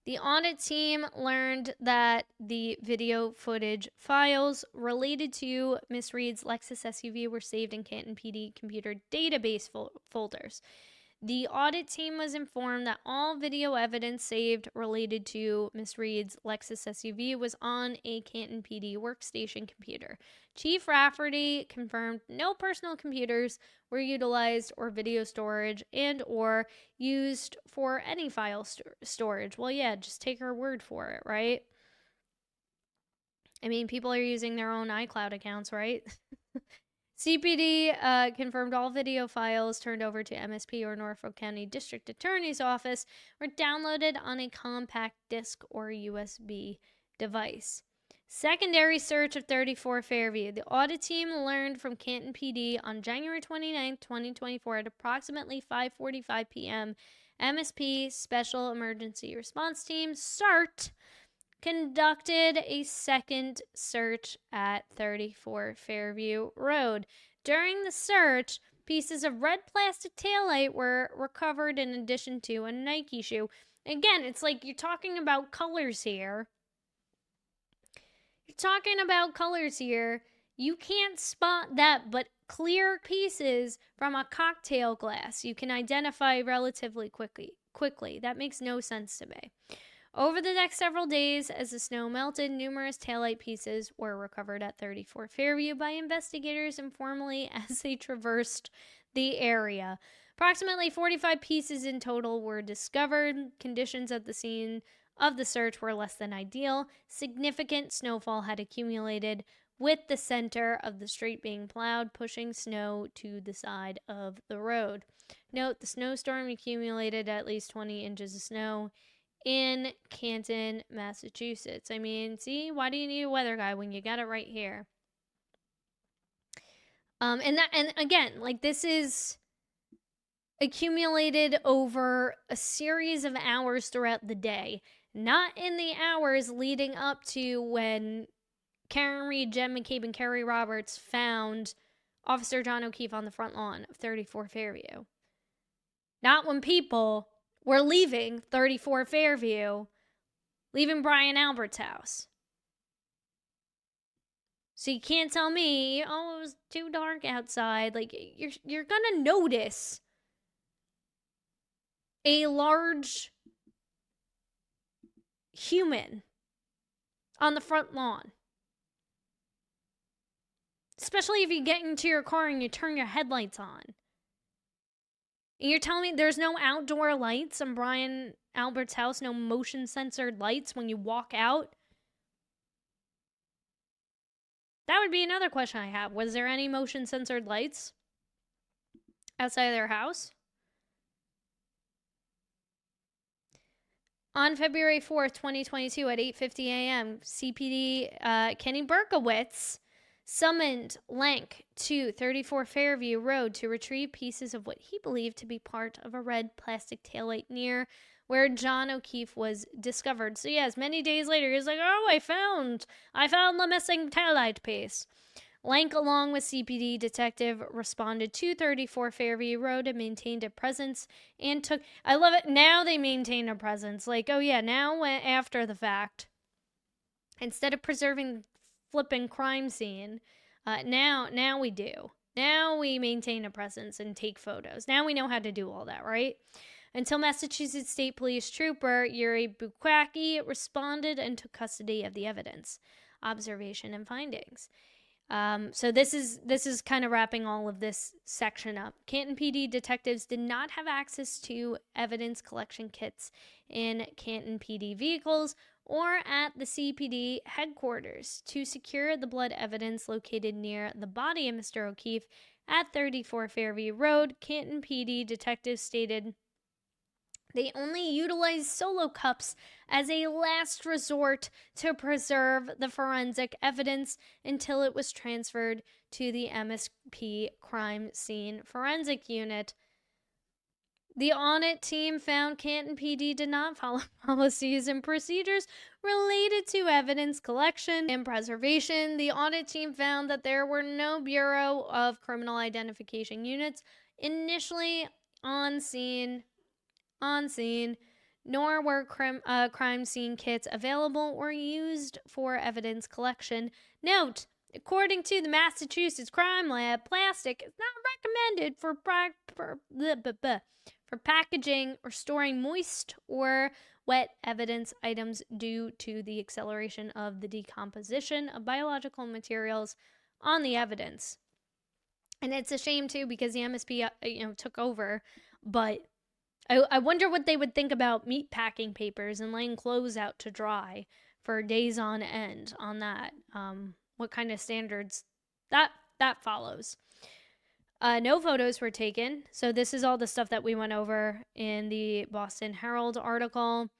S1: The audit team learned that the video footage files related to Miss Read's Lexus SUV were saved in Canton PD computer database folders. The audit team was informed that all video evidence saved related to Miss Read's Lexus SUV was on a Canton PD workstation computer. Chief Rafferty confirmed no personal computers were utilized or video storage and or used for any file storage. Well, yeah, just take her word for it, right? I mean, people are using their own iCloud accounts, right? CPD confirmed all video files turned over to MSP or Norfolk County District Attorney's Office were downloaded on a compact disc or USB device. Secondary search of 34 Fairview. The audit team learned from Canton PD on January 29, 2024 at approximately 5:45 p.m. MSP Special Emergency Response Team, SART, conducted a second search at 34 Fairview Road. During the search, pieces of red plastic taillight were recovered in addition to a Nike shoe. Again, it's like you're talking about colors here. You can't spot that, but clear pieces from a cocktail glass you can identify relatively quickly. That makes no sense to me. Over the next several days, as the snow melted, numerous taillight pieces were recovered at 34 Fairview by investigators informally as they traversed the area. Approximately 45 pieces in total were discovered. Conditions at the scene of the search were less than ideal. Significant snowfall had accumulated, with the center of the street being plowed, pushing snow to the side of the road. Note, the snowstorm accumulated at least 20 inches of snow in Canton, Massachusetts. I mean, see, why do you need a weather guy when you got it right here? And again, like, this is accumulated over a series of hours throughout the day, not in the hours leading up to when Karen Read, Jen McCabe, and Kerry Roberts found Officer John O'Keefe on the front lawn of 34 Fairview. Not when people were leaving 34 Fairview, leaving Brian Albert's house. So you can't tell me, oh, it was too dark outside. Like, you're gonna notice a large human on the front lawn. Especially if you get into your car and you turn your headlights on. And you're telling me there's no outdoor lights in Brian Albert's house, no motion-censored lights when you walk out? That would be another question I have. Was there any motion-censored lights outside of their house? On February 4th, 2022 at 8:50 a.m., CPD Kenny Berkowitz summoned Lank to 34 Fairview Road to retrieve pieces of what he believed to be part of a red plastic taillight near where John O'Keefe was discovered. So yes, many days later, he's like, oh, I found the missing taillight piece. Lank, along with CPD detective, responded to 34 Fairview Road and maintained a presence and took... I love it. Now they maintain a presence. Like, oh yeah, now after the fact, instead of preserving flipping crime scene, now we do. Now we maintain a presence and take photos. Now we know how to do all that, right? Until Massachusetts State Police Trooper Yuri Bukwacki responded and took custody of the evidence, observation, and findings. So this is kind of wrapping all of this section up. Canton PD detectives did not have access to evidence collection kits in Canton PD vehicles or at the CPD headquarters to secure the blood evidence located near the body of Mr. O'Keefe at 34 Fairview Road. Canton PD detectives stated they only utilized solo cups as a last resort to preserve the forensic evidence until it was transferred to the MSP crime scene forensic unit. The audit team found Canton PD did not follow policies and procedures related to evidence collection and preservation. The audit team found that there were no Bureau of Criminal Identification units initially on scene, nor were crime scene kits available or used for evidence collection. Note, according to the Massachusetts Crime Lab, plastic is not recommended for packaging or storing moist or wet evidence items due to the acceleration of the decomposition of biological materials on the evidence. And it's a shame, too, because the MSP took over, but I wonder what they would think about meat packing papers and laying clothes out to dry for days on end on that. What kind of standards that follows. No photos were taken. So this is all the stuff that we went over in the Boston Herald article.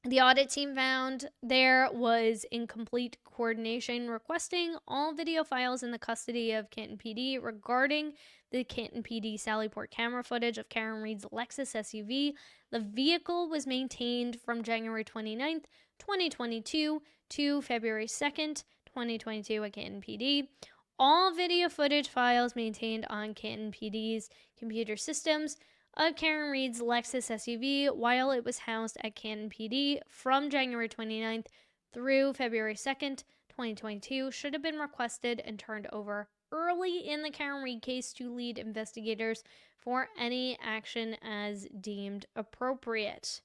S1: The audit team found there was incomplete coordination, requesting all video files in the custody of Canton PD regarding the Canton PD Sallyport camera footage of Karen Read's Lexus SUV. The vehicle was maintained from January 29th, 2022 to February 2nd, 2022 at Canton PD. All video footage files maintained on Canton PD's computer systems of Karen Read's Lexus SUV while it was housed at Canton PD from January 29th through February 2nd, 2022 should have been requested and turned over early in the Karen Read case to lead investigators for any action as deemed appropriate.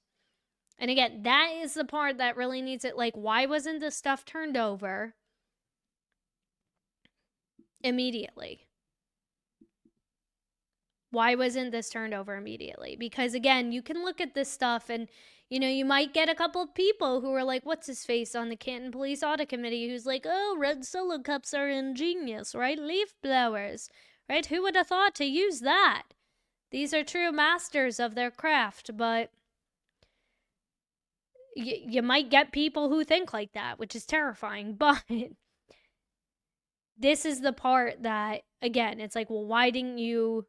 S1: And again, that is the part that really needs it. Like, why wasn't the stuff turned over immediately? Why wasn't this turned over immediately? Because again, you can look at this stuff and, you might get a couple of people who are like, what's his face on the Canton Police Audit Committee who's like, oh, red solo cups are ingenious, right? Leaf blowers, right? Who would have thought to use that? These are true masters of their craft, but you might get people who think like that, which is terrifying, but this is the part that, again, it's like, well, why didn't you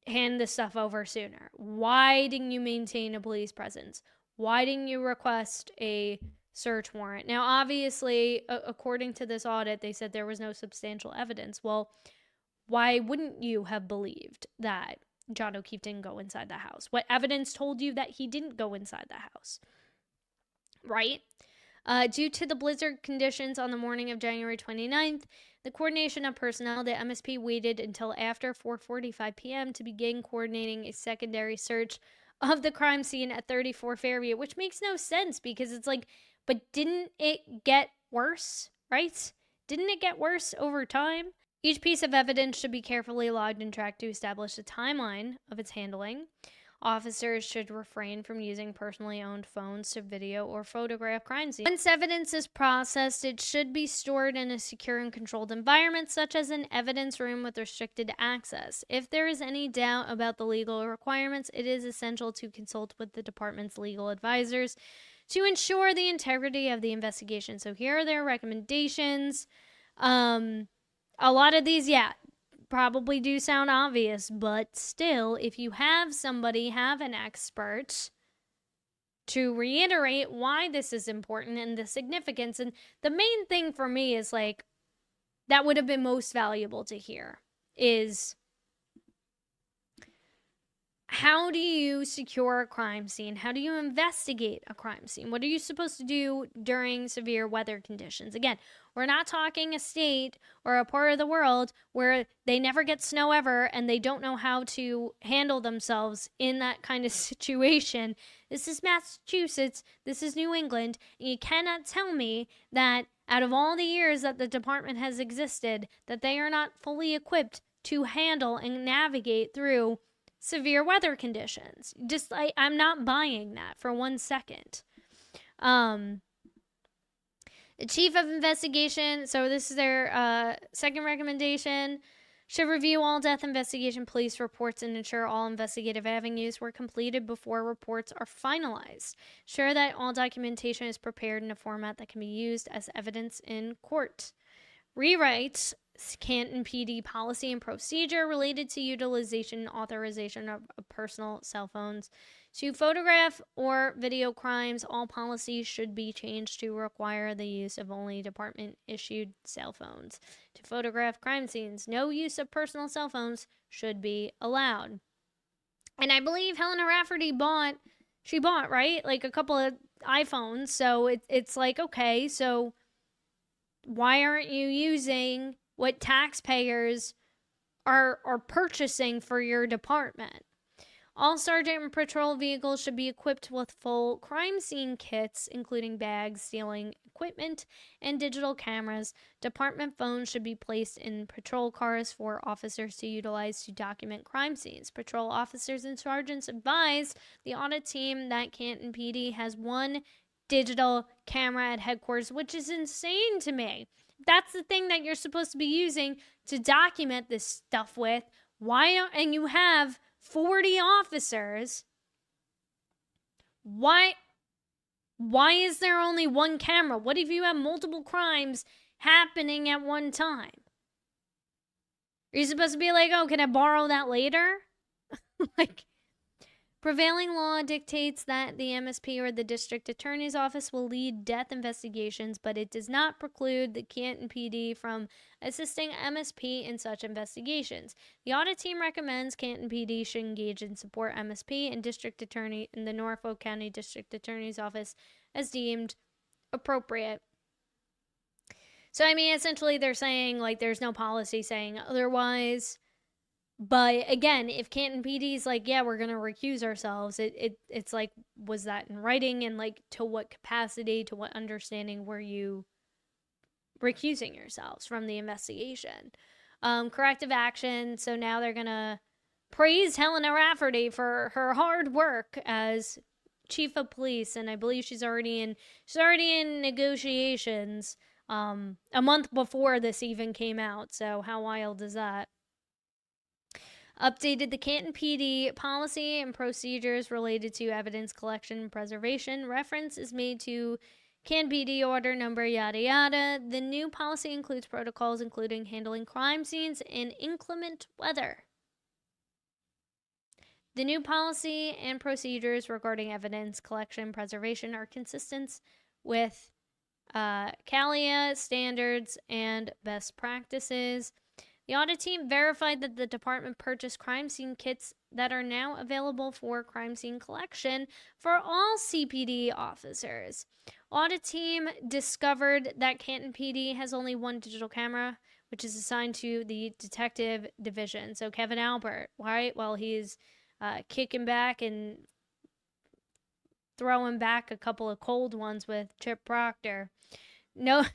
S1: hand this stuff over sooner? Why didn't you maintain a police presence? Why didn't you request a search warrant? Now, obviously, according to this audit, they said there was no substantial evidence. Well, Why wouldn't you have believed that John O'Keefe didn't go inside the house? What evidence told you that he didn't go inside the house? Right? Due to the blizzard conditions on the morning of January 29th, the coordination of personnel, the MSP waited until after 4:45 p.m. to begin coordinating a secondary search of the crime scene at 34 Fairview, which makes no sense because it's like, but didn't it get worse, right? Didn't it get worse over time? Each piece of evidence should be carefully logged and tracked to establish a timeline of its handling. Officers should refrain from using personally owned phones to video or photograph crime scenes. Once evidence is processed, it should be stored in a secure and controlled environment, such as an evidence room with restricted access. If there is any doubt about the legal requirements, it is essential to consult with the department's legal advisors to ensure the integrity of the investigation. So here are their recommendations. A lot of these, probably do sound obvious, but still, if you have an expert to reiterate why this is important and the significance, and the main thing for me is like, that would have been most valuable to hear is, how do you secure a crime scene? How do you investigate a crime scene? What are you supposed to do during severe weather conditions? Again, we're not talking a state or a part of the world where they never get snow ever and they don't know how to handle themselves in that kind of situation. This is Massachusetts. This is New England. And you cannot tell me that out of all the years that the department has existed, that they are not fully equipped to handle and navigate through severe weather conditions. Just I'm not buying that for 1 second. The chief of investigation, so this is their second recommendation, should review all death investigation police reports and ensure all investigative avenues were completed before reports are finalized. Ensure that all documentation is prepared in a format that can be used as evidence in court. Rewrite Canton PD policy and procedure related to utilization and authorization of personal cell phones. To photograph or video crimes, all policies should be changed to require the use of only department-issued cell phones. To photograph crime scenes, no use of personal cell phones should be allowed. And I believe Helena Rafferty bought, right? Like a couple of iPhones, so it's like, okay, so why aren't you using what taxpayers are purchasing for your department? All sergeant and patrol vehicles should be equipped with full crime scene kits, including bags, sealing equipment, and digital cameras. Department phones should be placed in patrol cars for officers to utilize to document crime scenes. Patrol officers and sergeants advise the audit team that Canton PD has one digital camera at headquarters, which is insane to me. That's the thing that you're supposed to be using to document this stuff with. And you have 40 officers. Why is there only one camera? What if you have multiple crimes happening at one time? Are you supposed to be like, oh, can I borrow that later? Like, prevailing law dictates that the MSP or the district attorney's office will lead death investigations, but it does not preclude the Canton PD from assisting MSP in such investigations. The audit team recommends Canton PD should engage and support MSP and district attorney in the Norfolk County District Attorney's Office as deemed appropriate. So, I mean, essentially they're saying, like, there's no policy saying otherwise. But again, if Canton PD is like, yeah, we're going to recuse ourselves, it's like, was that in writing? And like, to what capacity, to what understanding were you recusing yourselves from the investigation? Corrective action. So now they're going to praise Helena Rafferty for her hard work as chief of police. And I believe she's already in negotiations a month before this even came out. So how wild is that? Updated the Canton PD policy and procedures related to evidence collection and preservation. Reference is made to Canton PD order number yada yada. The new policy includes protocols including handling crime scenes in inclement weather. The new policy and procedures regarding evidence collection and preservation are consistent with CALIA standards and best practices. The audit team verified that the department purchased crime scene kits that are now available for crime scene collection for all CPD officers. Audit team discovered that Canton PD has only one digital camera, which is assigned to the detective division. So Kevin Albert, right? While he's kicking back and throwing back a couple of cold ones with Chip Proctor. No,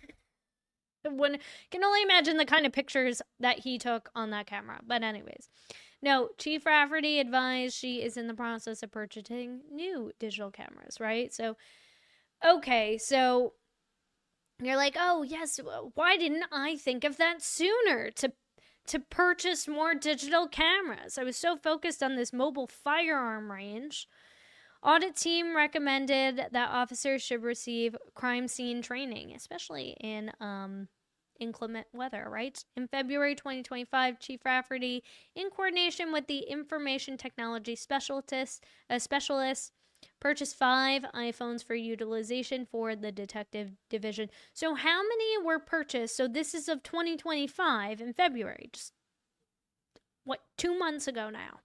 S1: one can only imagine the kind of pictures that he took on that camera. But anyways, no, Chief Rafferty advised she is in the process of purchasing new digital cameras, right? So, okay, so you're like, oh yes, why didn't I think of that sooner to purchase more digital cameras? I was so focused on this mobile firearm range. Audit team recommended that officers should receive crime scene training, especially in inclement weather, right? In February 2025, Chief Rafferty, in coordination with the information technology specialists, purchased 5 iPhones for utilization for the detective division. So how many were purchased? So this is of 2025 in February, just 2 months ago now.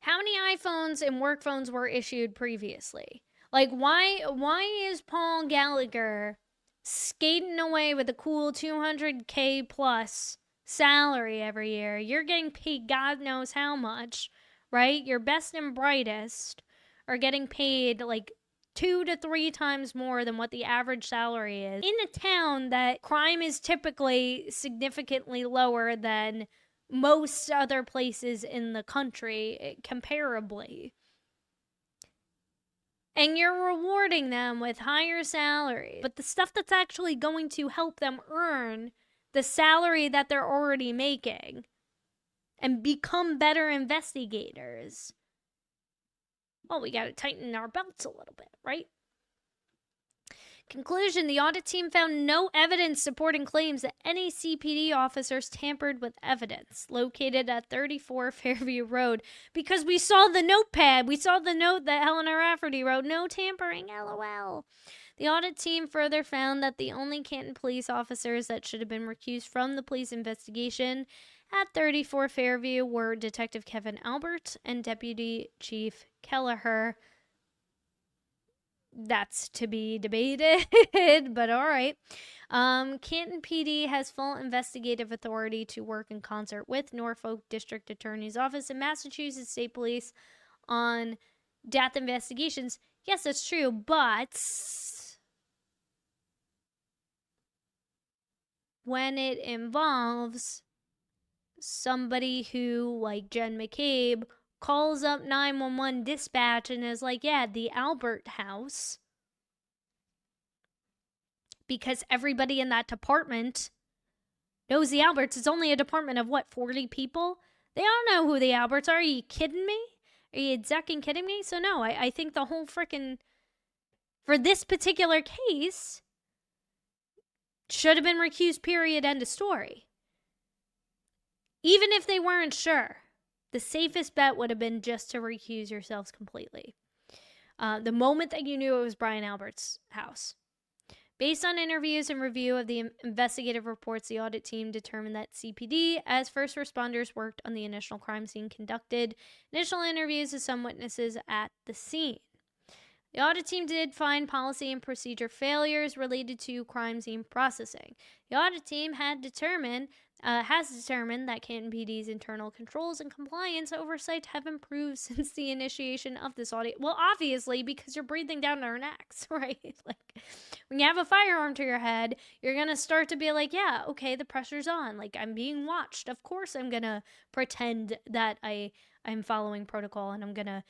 S1: How many iPhones and work phones were issued previously? Like, why is Paul Gallagher skating away with a cool $200K plus salary every year? You're getting paid God knows how much, right? Your best and brightest are getting paid like 2 to 3 times more than what the average salary is in a town that crime is typically significantly lower than most other places in the country comparably. And you're rewarding them with higher salaries. But the stuff that's actually going to help them earn the salary that they're already making and become better investigators, well, we got to tighten our belts a little bit, right? Conclusion, the audit team found no evidence supporting claims that any CPD officers tampered with evidence located at 34 Fairview Road, because we saw the notepad. We saw the note that Helena Rafferty wrote, no tampering, LOL. The audit team further found that the only Canton police officers that should have been recused from the police investigation at 34 Fairview were Detective Kevin Albert and Deputy Chief Kelleher. That's to be debated, but all right. Canton PD has full investigative authority to work in concert with Norfolk District Attorney's Office and Massachusetts State Police on death investigations. Yes, that's true, but when it involves somebody who, like Jen McCabe, calls up 911 dispatch and is like, yeah, the Albert house, because everybody in that department knows the Alberts. It's only a department of, 40 people? They all know who the Alberts are. Are you kidding me? Are you exactly kidding me? So no, I think the whole freaking, for this particular case, should have been recused, period, end of story. Even if they weren't sure, the safest bet would have been just to recuse yourselves completely. The moment that you knew it was Brian Albert's house. Based on interviews and review of the investigative reports, the audit team determined that CPD, as first responders, worked on the initial crime scene, conducted initial interviews with some witnesses at the scene. The audit team did find policy and procedure failures related to crime scene processing. The audit team has determined that Canton PD's internal controls and compliance oversight have improved since the initiation of this audit. Well, obviously, because you're breathing down our necks, right? Like, when you have a firearm to your head, you're going to start to be like, yeah, okay, the pressure's on. Like, I'm being watched. Of course I'm going to pretend that I'm following protocol and I'm going to,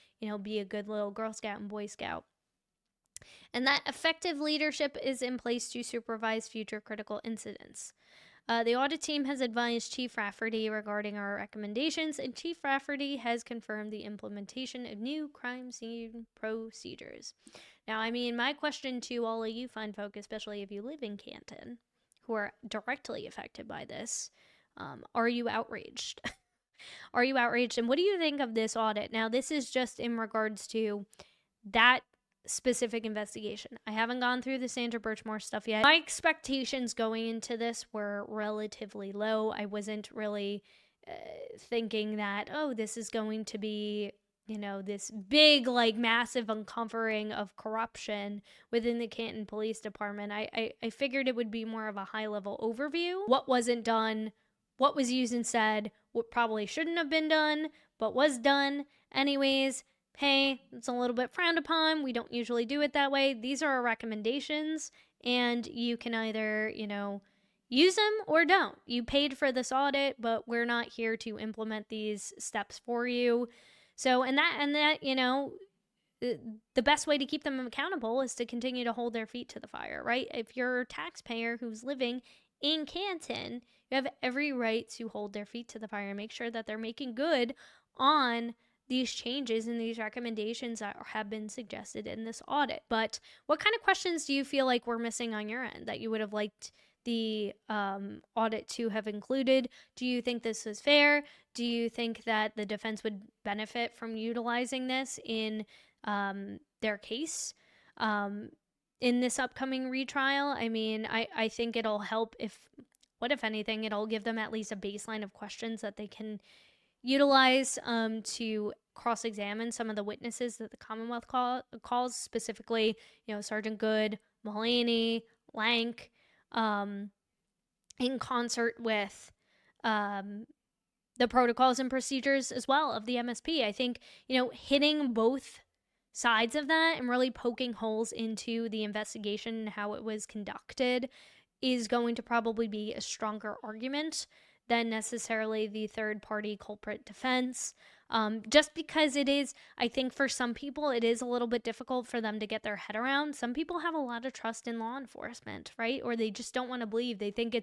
S1: be a good little Girl Scout and Boy Scout. And that effective leadership is in place to supervise future critical incidents. The audit team has advised Chief Rafferty regarding our recommendations, and Chief Rafferty has confirmed the implementation of new crime scene procedures. Now, my question to all of you fine folk, especially if you live in Canton, who are directly affected by this, are you outraged? Are you outraged? And what do you think of this audit? Now, this is just in regards to that specific investigation. I haven't gone through the Sandra Birchmore stuff yet. My expectations going into this were relatively low. I wasn't really thinking that, oh, this is going to be, this big, like, massive uncovering of corruption within the Canton Police Department. I figured it would be more of a high-level overview. What wasn't done, what was used instead, what probably shouldn't have been done, but was done anyways. Hey, it's a little bit frowned upon. We don't usually do it that way. These are our recommendations, and you can either, use them or don't. You paid for this audit, but we're not here to implement these steps for you. So, and that, the best way to keep them accountable is to continue to hold their feet to the fire, right? If you're a taxpayer who's living in Canton, you have every right to hold their feet to the fire and make sure that they're making good on these changes and these recommendations that have been suggested in this audit. But what kind of questions do you feel like we're missing on your end that you would have liked the audit to have included? Do you think this is fair? Do you think that the defense would benefit from utilizing this in their case in this upcoming retrial? I mean, I think it'll help if anything, it'll give them at least a baseline of questions that they can utilize to cross-examine some of the witnesses that the Commonwealth calls, specifically, Sergeant Good, Mullaney, Lank, in concert with the protocols and procedures as well of the MSP. I think, hitting both sides of that and really poking holes into the investigation and how it was conducted is going to probably be a stronger argument than necessarily the third-party culprit defense. Just because it is, I think for some people, it is a little bit difficult for them to get their head around. Some people have a lot of trust in law enforcement, right? Or they just don't want to believe. They think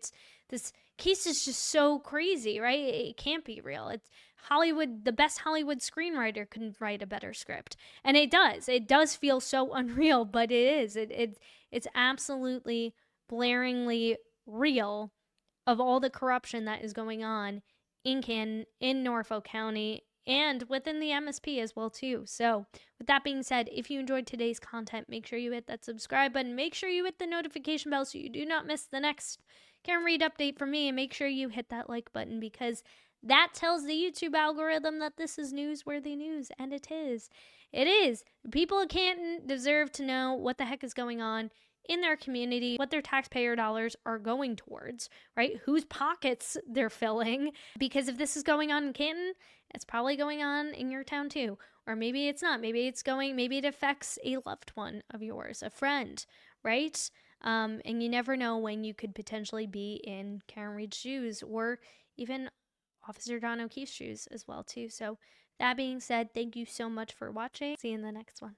S1: this case is just so crazy, right? It can't be real. It's Hollywood, the best Hollywood screenwriter couldn't write a better script. And it does. It does feel so unreal, but it is. It's absolutely blaringly real of all the corruption that is going on in Canton, in Norfolk County, and within the MSP as well too. So with that being said, if you enjoyed today's content, make sure you hit that subscribe button. Make sure you hit the notification bell so you do not miss the next Karen Read update from me. And make sure you hit that like button because that tells the YouTube algorithm that this is newsworthy news. And it is. It is. People of Canton deserve to know what the heck is going on in their community, what their taxpayer dollars are going towards, right? Whose pockets they're filling. Because if this is going on in Canton, it's probably going on in your town too. Or maybe it's not. Maybe it affects a loved one of yours, a friend, right? And you never know when you could potentially be in Karen Read's shoes or even Officer John O'Keefe's shoes as well too. So that being said, thank you so much for watching. See you in the next one.